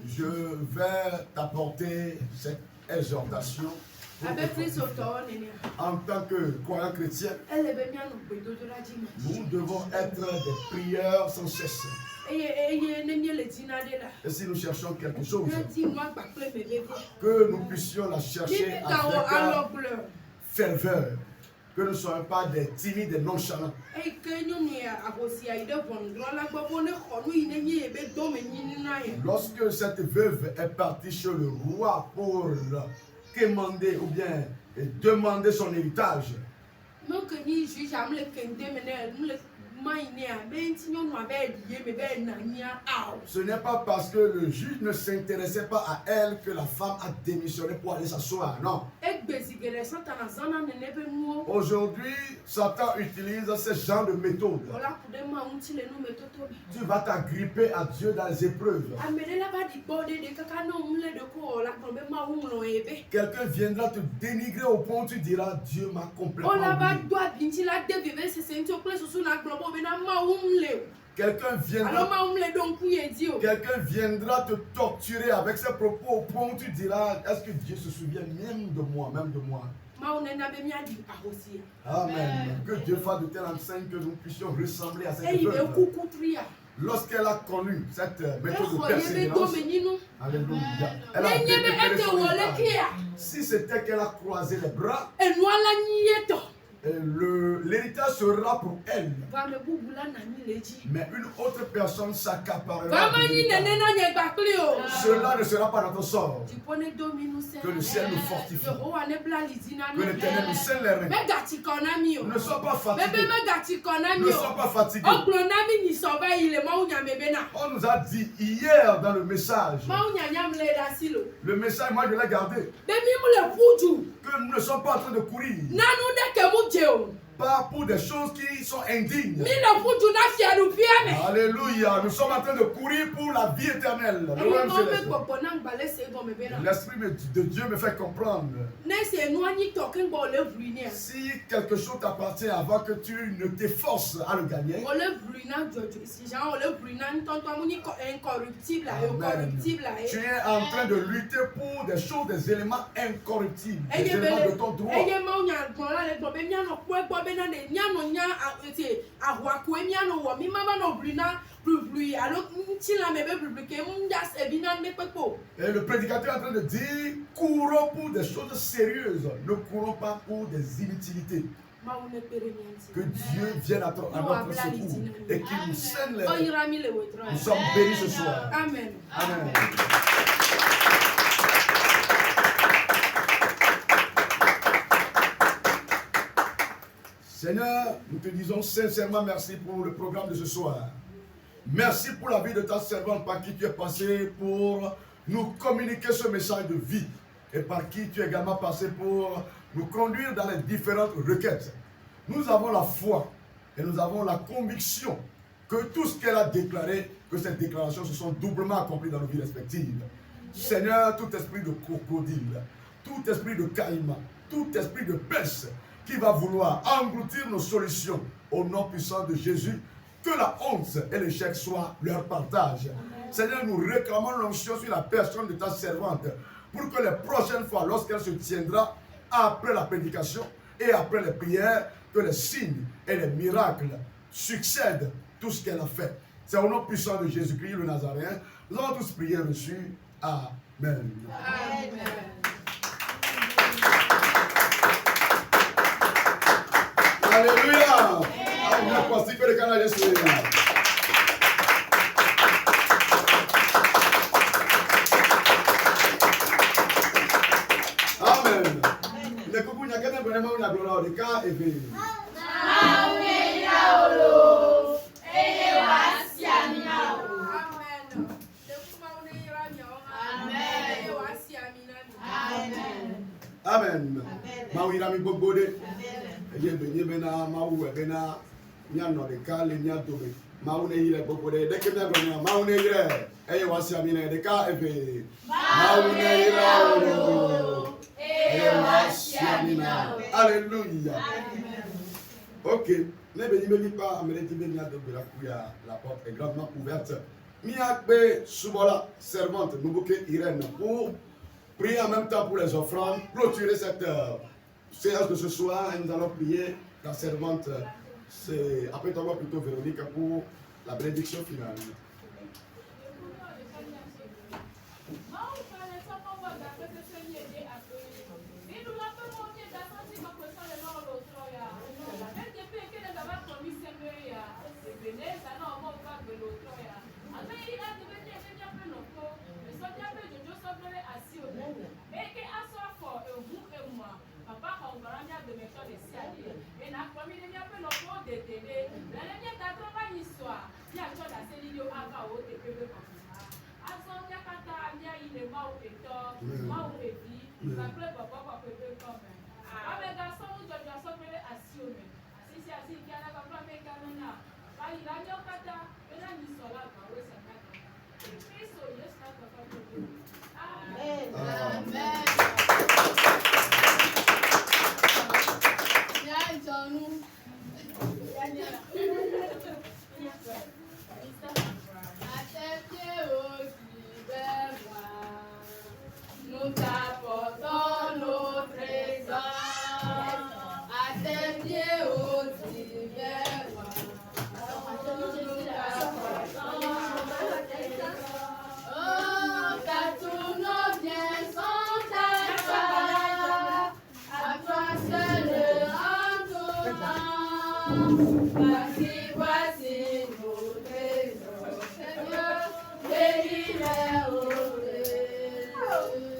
[SPEAKER 1] je vais t'apporter cette exhortation en tant que croyant chrétien. Nous devons être des prieurs sans cesse. Et si nous cherchons quelque chose, que nous puissions la chercher avec ferveur. Que nous ne soyons pas des timides et nonchalants. Lorsque cette veuve est partie chez le roi pour quémander ou bien demander son héritage, ce n'est pas parce que le juge ne s'intéressait pas à elle que la femme a démissionné pour aller s'asseoir, non. Aujourd'hui, Satan utilise ce genre de méthode. Tu vas t'agripper à Dieu dans les épreuves. Quelqu'un viendra te dénigrer au point où tu diras Dieu m'a complètement oublié. Quelqu'un viendra te torturer avec ses propos au point où tu diras est-ce que Dieu se souvient même de moi, Amen. Que Dieu fasse de telle enseigne que nous puissions ressembler à cette veuve. Lorsqu'elle a connu cette méthode de persévérance, alléluia, elle a récupéré son héritage. Si c'était qu'elle a croisé les bras, l'héritage sera pour elle. Mais une autre personne s'accaparera. Cela ne sera pas notre sort. Que le ciel nous fortifie. Que l'Éternel nous scelle les reins. Ne sois pas fatigué. Ne sois pas fatigué. On nous a dit hier dans le message. Le message, moi je l'ai gardé. Que nous ne sommes pas en train de courir. Pas pour des choses qui sont indignes. Alléluia. Nous sommes en train de courir pour la vie éternelle. L'Esprit de Dieu me fait comprendre. Si quelque chose t'appartient avant que tu ne t'efforces à le gagner, tu es en train de lutter pour des choses, des éléments incorruptibles, des éléments de ton droit. Et le prédicateur est en train de dire courons pour des choses sérieuses, ne courons pas pour des inutilités. Que Dieu vienne à notre secours et qu'il nous scelle les reins. Nous sommes bénis ce soir.
[SPEAKER 2] Amen.
[SPEAKER 1] Amen. Seigneur, nous te disons sincèrement merci pour le programme de ce soir. Merci pour la vie de ta servante par qui tu es passé pour nous communiquer ce message de vie et par qui tu es également passé pour nous conduire dans les différentes requêtes. Nous avons la foi et nous avons la conviction que tout ce qu'elle a déclaré, que ces déclarations se sont doublement accomplies dans nos vies respectives. Seigneur, tout esprit de crocodile, tout esprit de caïman, tout esprit de peste qui va vouloir engloutir nos solutions au nom puissant de Jésus, que la honte et l'échec soient leur partage. Amen. Seigneur, nous réclamons l'onction sur la personne de ta servante pour que les prochaines fois, lorsqu'elle se tiendra après la prédication et après les prières, que les signes et les miracles succèdent tout ce qu'elle a fait. C'est au nom puissant de Jésus-Christ le Nazaréen. Nous avons tous prié reçu. Amen. Amen. Alléluia. Amen. Amen. Mawirami Bobode. Yebena Mawu Ebena Nyano de Kale Nyatobe. Maune Yile Bobode. Dekena Gonya Maune Yile. Eye Wasiamina de Ka Eve. Maune Yile. Eye Wasiamina. Alléluia. Ok. Ne me pas, la porte est grandement ouverte. Miakbe Subola, servante, nous Irène, pour prier en même temps pour les offrandes, clôturer cette séance de ce soir. Et nous allons prier la servante, c'est après toi plutôt Véronique, pour la bénédiction finale.
[SPEAKER 4] Papa, on va de